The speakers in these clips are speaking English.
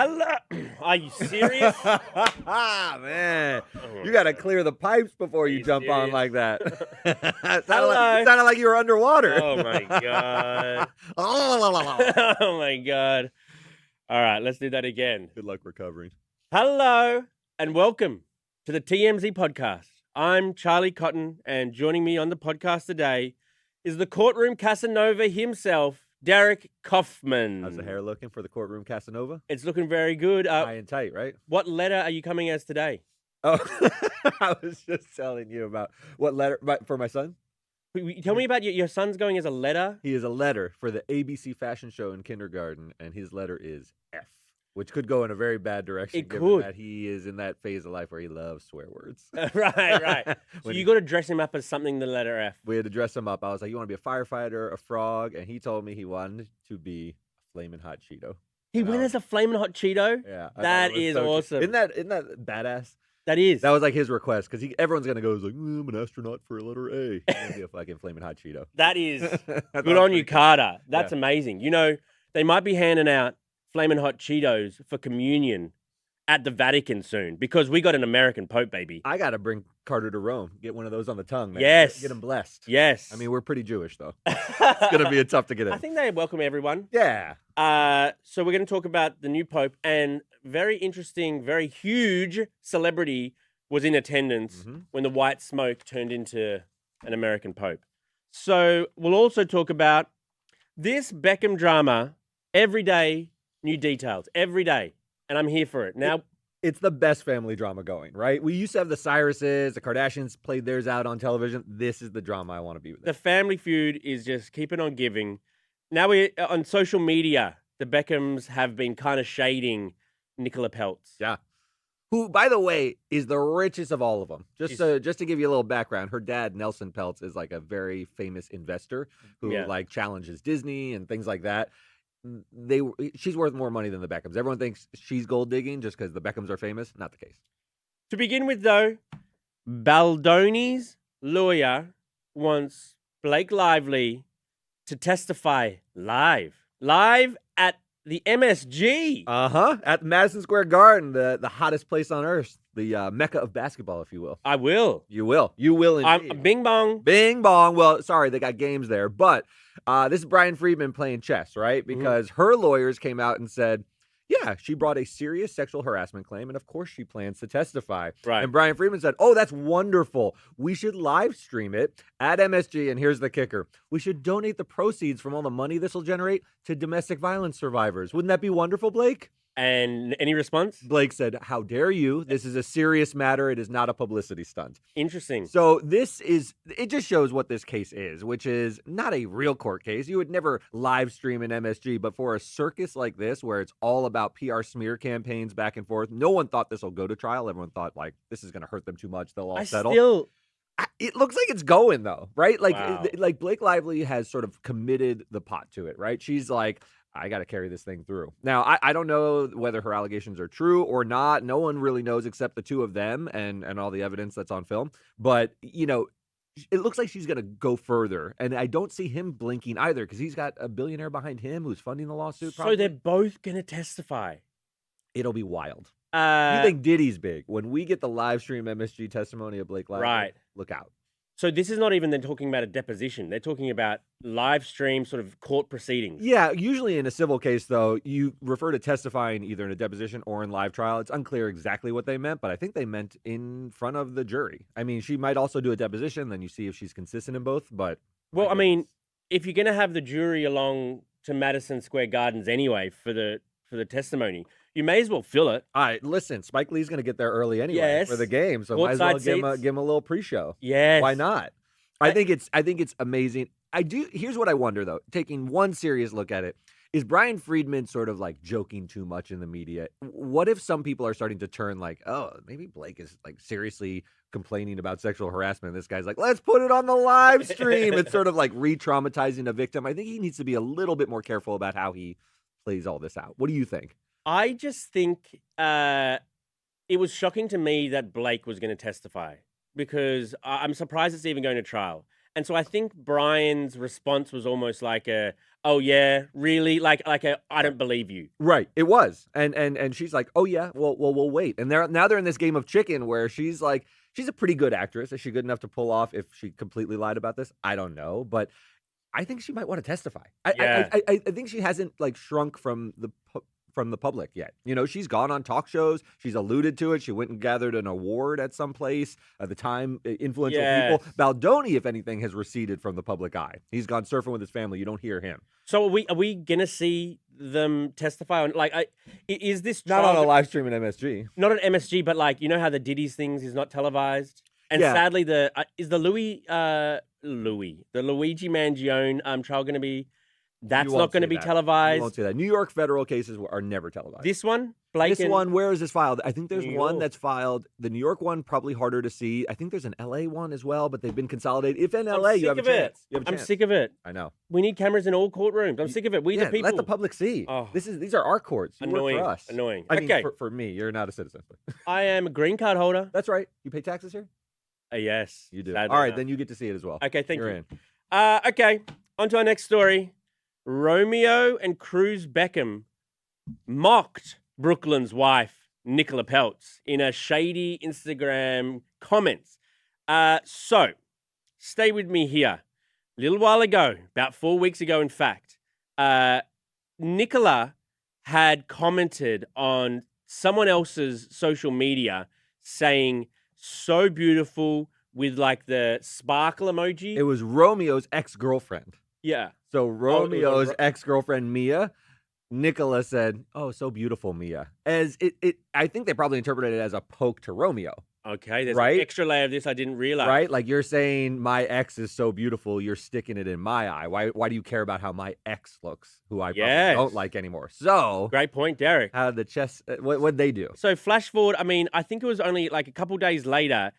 Hello. Are you serious? Man, you got to clear the pipes before you jump on like that. Sounded like you were underwater. Oh, my God. Oh, my God. All right, let's do that again. Good luck recovering. Hello, and welcome to the TMZ Podcast. I'm Charlie Cotton, and joining me on the podcast today is the courtroom Casanova himself, Derek Kaufman. How's the hair looking for the courtroom Casanova? It's looking very good. High and tight, right? What letter are you coming as today? Oh, I was just telling you about what letter for my son. Tell me about your son's going as a letter. He is a letter for the ABC fashion show in kindergarten, and his letter is F, which could go in a very bad direction. It given could. that he is in that phase of life where he loves swear words. Right. So you got to dress him up as something the letter F. We had to dress him up. I was like, you want to be a firefighter, a frog? And he told me he wanted to be a flaming hot Cheeto. He went as a flaming hot Cheeto? Yeah. That is so awesome. Isn't that badass? That is. That was like his request, because everyone's going to go, like, I'm an astronaut for a letter A. I'm going to be a fucking flaming hot Cheeto. That is good on you, Carter. That's amazing. You know, they might be handing out flaming hot Cheetos for communion at the Vatican soon, because we got an American Pope, baby. I got to bring Carter to Rome. Get one of those on the tongue, man. Yes. Get him blessed. Yes. I mean, we're pretty Jewish, though. It's going to be tough to get in. I think they welcome everyone. Yeah. So we're going to talk about the new Pope, and very interesting, very huge celebrity was in attendance when the white smoke turned into an American Pope. So we'll also talk about this Beckham drama every day, new details, every day. And I'm here for it. Now, it's the best family drama going, right? We used to have the Cyruses, the Kardashians played theirs out on television. This is the drama I want to be with. The family feud is just keeping on giving. Now we're on social media. The Beckhams have been kind of shading Nicola Peltz. Yeah. Who, by the way, is the richest of all of them. Just to give you a little background, her dad, Nelson Peltz, is like a very famous investor who like challenges Disney and things like that. She's worth more money than the Beckhams. Everyone thinks she's gold digging just because the Beckhams are famous. Not the case. To begin with, though, Baldoni's lawyer wants Blake Lively to testify live at the MSG. At Madison Square Garden, the hottest place on earth, the mecca of basketball, if you will. I will. You will. You will indeed. Bing bong. Bing bong. Well, sorry, they got games there, but this is Brian Friedman playing chess, right? Because her lawyers came out and said, yeah, she brought a serious sexual harassment claim, and of course she plans to testify. Right. And Brian Friedman said, oh, that's wonderful. We should live stream it at MSG, and here's the kicker. We should donate the proceeds from all the money this will generate to domestic violence survivors. Wouldn't that be wonderful, Blake? And any response? Blake said, how dare you? This is a serious matter. It is not a publicity stunt. Interesting. So it just shows what this case is, which is not a real court case. You would never live stream an MSG, but for a circus like this, where it's all about PR smear campaigns back and forth, no one thought this will go to trial. Everyone thought, like, this is going to hurt them too much. They'll all settle. It looks like it's going, though, right? Like, like Blake Lively has sort of committed the pot to it, right? She's like, I got to carry this thing through. Now, I don't know whether her allegations are true or not. No one really knows except the two of them and all the evidence that's on film. But, you know, it looks like she's going to go further. And I don't see him blinking either, because he's got a billionaire behind him who's funding the lawsuit. So they're both going to testify. It'll be wild. You think Diddy's big. When we get the live stream MSG testimony of Blake Lively, look out. So this is not even then talking about a deposition. They're talking about live stream sort of court proceedings. Yeah, usually in a civil case, though, you refer to testifying either in a deposition or in live trial. It's unclear exactly what they meant, but I think they meant in front of the jury. I mean, she might also do a deposition, then you see if she's consistent in both, but... Well, I mean, if you're going to have the jury along to Madison Square Gardens anyway for the testimony, you may as well fill it. All right, listen, Spike Lee's going to get there early anyway for the game, so might as well give him a little pre-show. Yes. Why not? I think it's amazing. Here's what I wonder, though, taking one serious look at it. Is Brian Friedman sort of like joking too much in the media? What if some people are starting to turn like, oh, maybe Blake is like seriously complaining about sexual harassment? This guy's like, let's put it on the live stream. It's sort of like re-traumatizing a victim. I think he needs to be a little bit more careful about how he plays all this out. What do you think? I just think it was shocking to me that Blake was going to testify, because I'm surprised it's even going to trial. And so I think Brian's response was almost like oh yeah, really? Like I don't believe you. Right. It was. And she's like, oh yeah, well we'll wait. And they're in this game of chicken where she's like, she's a pretty good actress. Is she good enough to pull off if she completely lied about this? I don't know. But I think she might want to testify. I think she hasn't like shrunk from the public yet. You know, she's gone on talk shows. She's alluded to it. She went and gathered an award at some place. At the time, influential people. Baldoni, if anything, has receded from the public eye. He's gone surfing with his family. You don't hear him. So are we gonna see them testify on is this not on a live stream in MSG? Not on MSG, but like you know how the Diddy's things is not televised, and sadly the Luigi Mangione trial going to be. That's not going to be televised. You won't see that. New York federal cases are never televised. This one, Blake. This one, where is this filed? I think there's one that's filed. The New York one probably harder to see. I think there's an LA one as well, but they've been consolidated. If in LA, you have a chance. I'm sick of it. I know. We need cameras in all courtrooms. I'm sick of it. We the people. Let the public see. Oh. These are our courts. You work for us. Annoying. I mean, for me, you're not a citizen. I am a green card holder. That's right. You pay taxes here? Yes. You do. All right, then you get to see it as well. Okay, thank you. In. Okay, on to our next story. Romeo and Cruz Beckham mocked Brooklyn's wife, Nicola Peltz, in a shady Instagram comments. So, stay with me here. A little while ago, about 4 weeks ago, in fact, Nicola had commented on someone else's social media saying, so beautiful, with like the sparkle emoji. It was Romeo's ex-girlfriend. Yeah. So Romeo's ex-girlfriend, Mia, Nicola said, oh, so beautiful, Mia. I think they probably interpreted it as a poke to Romeo. Okay, there's an extra layer of this I didn't realize. Right? Like you're saying my ex is so beautiful, you're sticking it in my eye. Why do you care about how my ex looks, who I probably don't like anymore? So great point, Derek. How the chess, what'd they do? So flash forward, I think it was only like a couple days later,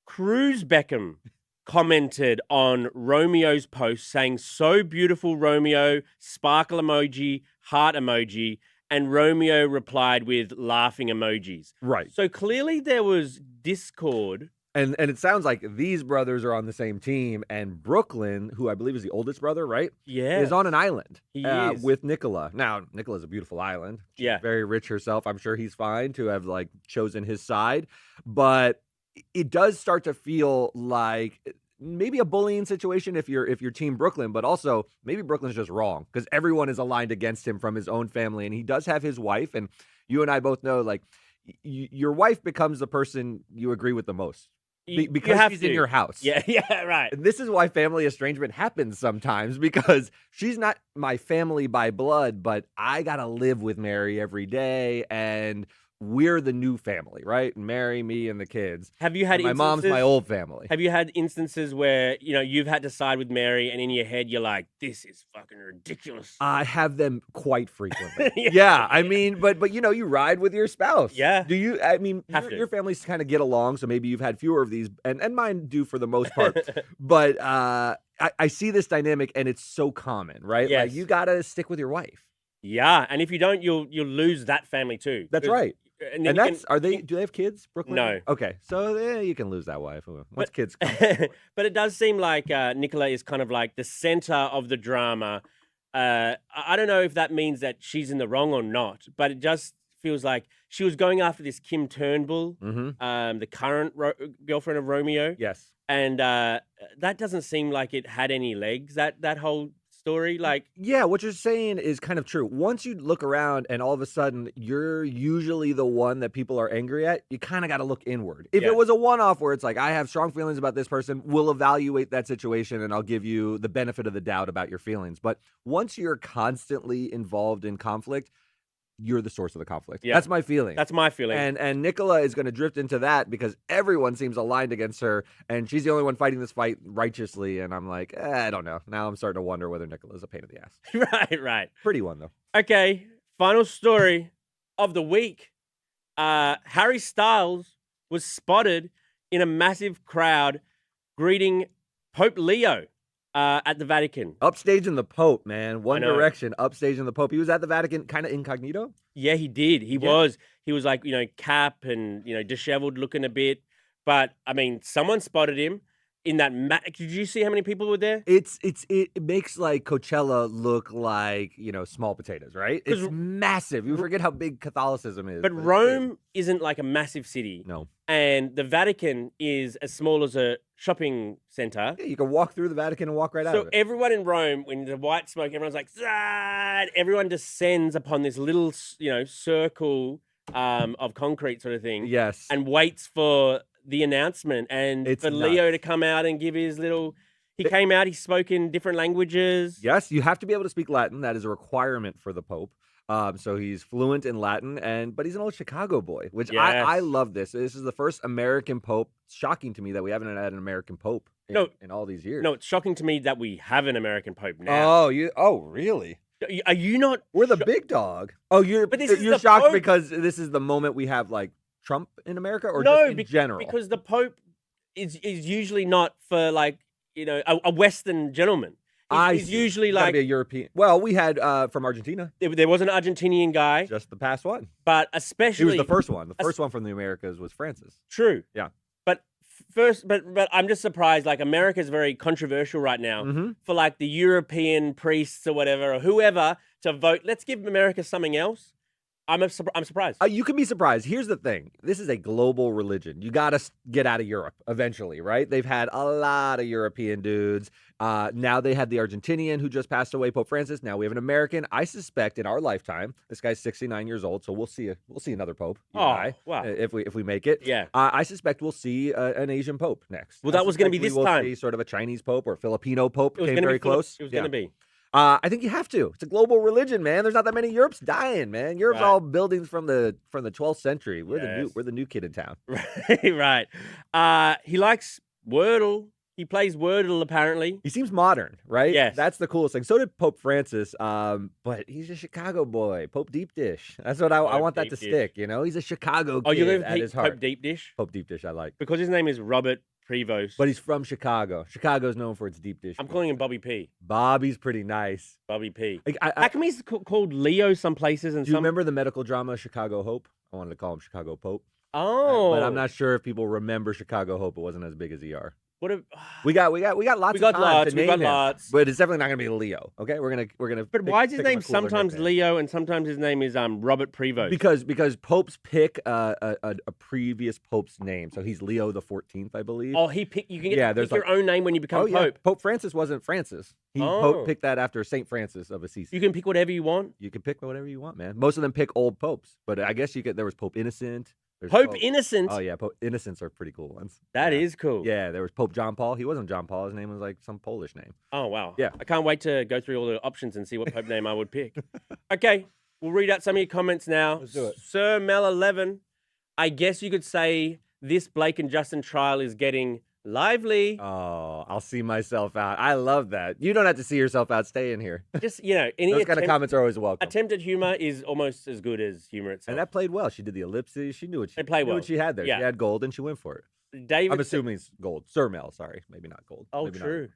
Cruz Beckham commented on Romeo's post saying, so beautiful, Romeo, sparkle emoji, heart emoji, and Romeo replied with laughing emojis. Right. So clearly there was discord. And it sounds like these brothers are on the same team, and Brooklyn, who I believe is the oldest brother, right? Yeah. Is on an island is. With Nicola. Now, Nicola's a beautiful island. She's very rich herself. I'm sure he's fine to have like chosen his side. But it does start to feel like maybe a bullying situation if you're Team Brooklyn, but also maybe Brooklyn's just wrong because everyone is aligned against him from his own family, and he does have his wife, and you and I both know like your wife becomes the person you agree with the most because she's in your house. Yeah, right. And this is why family estrangement happens sometimes, because she's not my family by blood, but I gotta live with Mary every day, and we're the new family, right? Mary, me, and the kids. Have you had my mom's my old family? Have you had instances where, you've had to side with Mary and in your head you're like, this is fucking ridiculous? I have them quite frequently. Yeah. I mean, but you ride with your spouse. Yeah. Do you, I mean, your families kind of get along, so maybe you've had fewer of these, and mine do for the most part. But I see this dynamic, and it's so common, right? Yes. Like, you got to stick with your wife. Yeah, and if you don't, you'll lose that family too. That's right. And do they have kids, Brooklyn? No. Okay, so you can lose that wife once kids come. But it does seem like Nicola is kind of like the center of the drama. I don't know if that means that she's in the wrong or not, but it just feels like she was going after this Kim Turnbull, the current girlfriend of Romeo. Yes. And that doesn't seem like it had any legs, that whole story. Like, yeah, what you're saying is kind of true. Once you look around and all of a sudden you're usually the one that people are angry at, you kind of got to look inward. If it was a one-off where it's like, I have strong feelings about this person, we'll evaluate that situation and I'll give you the benefit of the doubt about your feelings. But once you're constantly involved in conflict, you're the source of the conflict. That's my feeling. That's my feeling. And Nicola is going to drift into that because everyone seems aligned against her, and she's the only one fighting this fight righteously. And I'm like, I don't know. Now I'm starting to wonder whether Nicola's a pain in the ass. Right. Pretty one, though. Okay, final story of the week. Harry Styles was spotted in a massive crowd greeting Pope Leo at the Vatican. Upstaging the Pope, man. One Direction, upstaging the Pope. He was at the Vatican kind of incognito? Yeah, he did. He was. He was like, cap and, disheveled looking a bit. But, I mean, someone spotted him. in that. Did you see how many people were there? It makes like Coachella look like small potatoes, right? It's massive. You forget how big Catholicism is. But Rome isn't like a massive city. No. And the Vatican is as small as a shopping center. Yeah, you can walk through the Vatican and walk right out of it. So everyone in Rome, when the white smoke, everyone's like, Zad! Everyone descends upon this little, circle of concrete sort of thing. Yes. And waits for the announcement and It's for nuts. Leo to come out and give his little... He came out, he spoke in different languages. Yes, you have to be able to speak Latin. That is a requirement for the Pope. So he's fluent in Latin, but he's an old Chicago boy, which I love this. This is the first American Pope. It's shocking to me that we haven't had an American Pope in all these years. No, it's shocking to me that we have an American Pope now. Oh, really? Are you not? We're the big dog. Oh, you're shocked Pope. because this is the moment we have like Trump in America, or no, just in general? Because the Pope is usually not for like a Western gentleman. He's usually like be a European. Well, we had from Argentina. There was an Argentinian guy, just the past one, but especially he was the first one. The first one from the Americas was Francis. True. Yeah. But I'm just surprised. Like America's very controversial right now for like the European priests or whatever or whoever to vote. Let's give America something else. I'm surprised. You can be surprised. Here's the thing. This is a global religion. You got to get out of Europe eventually, right? They've had a lot of European dudes. Now they had the Argentinian who just passed away, Pope Francis. Now we have an American. I suspect in our lifetime, this guy's 69 years old, so we'll see another Pope. Wow. If we make it. Yeah. I suspect we'll see an Asian Pope next. Well, that was going to be this we'll time. See sort of a Chinese Pope or Filipino Pope. Came very close. It was going to be. I think you have to. It's a global religion, man. There's not that many. Europe's dying, man. Europe's all buildings from the 12th century. We're the new kid in town. Right. He likes Wordle. He plays Wordle apparently. He seems modern, right? Yes. That's the coolest thing. So did Pope Francis. But he's a Chicago boy. Pope Deep Dish. That's what I want that to stick. He's a Chicago kid. You're going at his heart. Pope Deep Dish? Pope Deep Dish, I like. Because his name is Robert Prevost. But he's from Chicago. Chicago's known for its deep dish. I'm calling him Bobby P. Bobby's pretty nice. Bobby P. How come he's called Leo some places? And do you remember the medical drama Chicago Hope? I wanted to call him Chicago Pope. Oh. But I'm not sure if people remember Chicago Hope. It wasn't as big as ER. We got lots of time to name him. Lots. But it's definitely not going to be Leo. Okay, we're gonna. But why is his name sometimes Leo and sometimes his name is Robert Prevost? Because popes pick a previous pope's name, so he's Leo the 14th, I believe. Oh, you can get pick your own name when you become pope. Pope Francis wasn't Francis. Pope picked that after Saint Francis of Assisi. You can pick whatever you want. You can pick whatever you want, man. Most of them pick old popes, but I guess there was Pope Innocent. Pope Innocent? Oh, yeah. Pope Innocents are pretty cool ones. That is cool. Yeah, there was Pope John Paul. He wasn't John Paul. His name was like some Polish name. Oh, wow. Yeah. I can't wait to go through all the options and see what Pope name I would pick. Okay, we'll read out some of your comments now. Let's do it. Sir Mel11, I guess you could say this Blake and Justin trial is getting lively. Oh, I'll see myself out. I love that. You don't have to see yourself out. Stay in here. Just, any those kind of comments are always welcome. Attempted humor is almost as good as humor itself. And that played well. She did the ellipses. She knew what she what she had there. Yeah. She had gold and she went for it. I'm assuming it's gold. Sir Mel, sorry. Maybe not gold. Oh, Maybe true.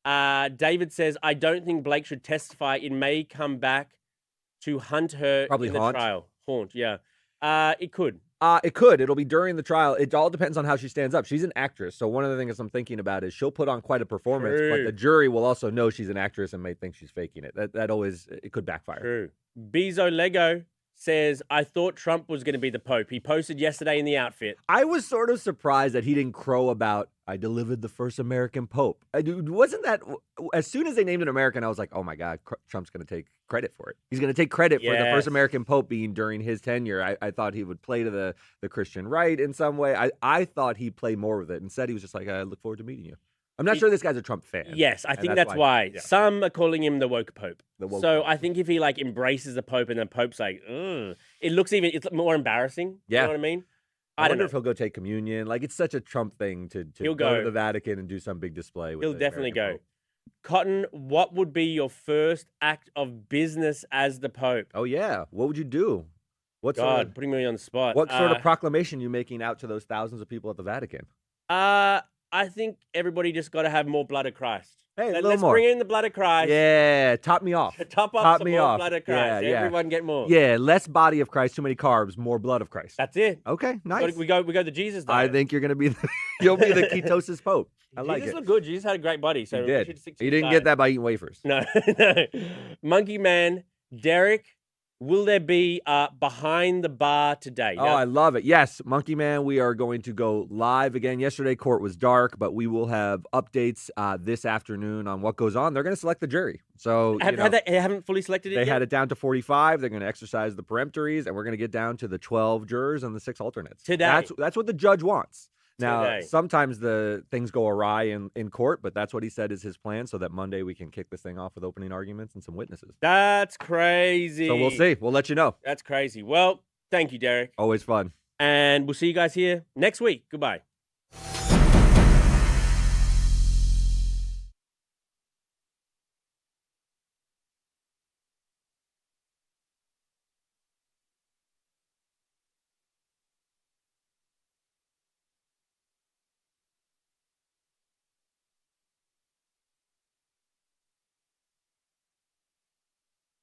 David says, I don't think Blake should testify. It may come back to hunt her Probably in the trial. Haunt, yeah. It could. It could. It'll be during the trial. It all depends on how she stands up. She's an actress, so one of the things I'm thinking about is she'll put on quite a performance, but the jury will also know she's an actress and may think she's faking it. That always, it could backfire. True. Bezo Lego says, I thought Trump was going to be the Pope. He posted yesterday in the outfit. I was sort of surprised that he didn't crow about, I delivered the first American Pope. Wasn't that, as soon as they named an American, I was like, oh my God, Trump's going to take credit for it. He's going to take credit for the first American Pope being during his tenure. I thought he would play to the Christian right in some way. I thought he'd play more with it. Instead, he was just like, I look forward to meeting you. I'm not sure this guy's a Trump fan. Yes, I think that's why. Yeah. Some are calling him the woke Pope. Pope. I think if he embraces the Pope and the Pope's like, ugh, it's more embarrassing. Yeah. You know what I mean? I wonder if he'll go take communion. Like, it's such a Trump thing to go to the Vatican and do some big display. He'll definitely go. Cotton, what would be your first act of business as the Pope? Oh, yeah. What would you do? Putting me on the spot. What sort of proclamation you making out to those thousands of people at the Vatican? I think everybody just got to have more blood of Christ. Hey, a little Let's more. bring in the blood of Christ. Yeah, top me off. Top up Top some me more off. blood of Christ. Yeah. Everyone get more. Yeah, less body of Christ, too many carbs, more blood of Christ. That's it. Okay, nice. We go the Jesus I diet. think you're gonna be you'll be the ketosis pope. I like Jesus it. looked good. Jesus had a great body. So He we did. should stick to He his didn't diet. get that by eating wafers. No, no. Monkey Man, Derek, will there be behind the bar today? Oh, I love it. Yes, Monkey Man, we are going to go live again. Yesterday, court was dark, but we will have updates this afternoon on what goes on. They're going to select the jury. So they haven't fully selected it they yet? had it down to 45. They're going to exercise the peremptories, and we're going to get down to the 12 jurors and the 6 alternates. Today. That's what the judge wants. Now, Today. sometimes the things go awry in court, but that's what he said is his plan, so that Monday we can kick this thing off with opening arguments and some witnesses. That's crazy. So we'll see. We'll let you know. That's crazy. Well, thank you, Derek. Always fun. And we'll see you guys here next week. Goodbye.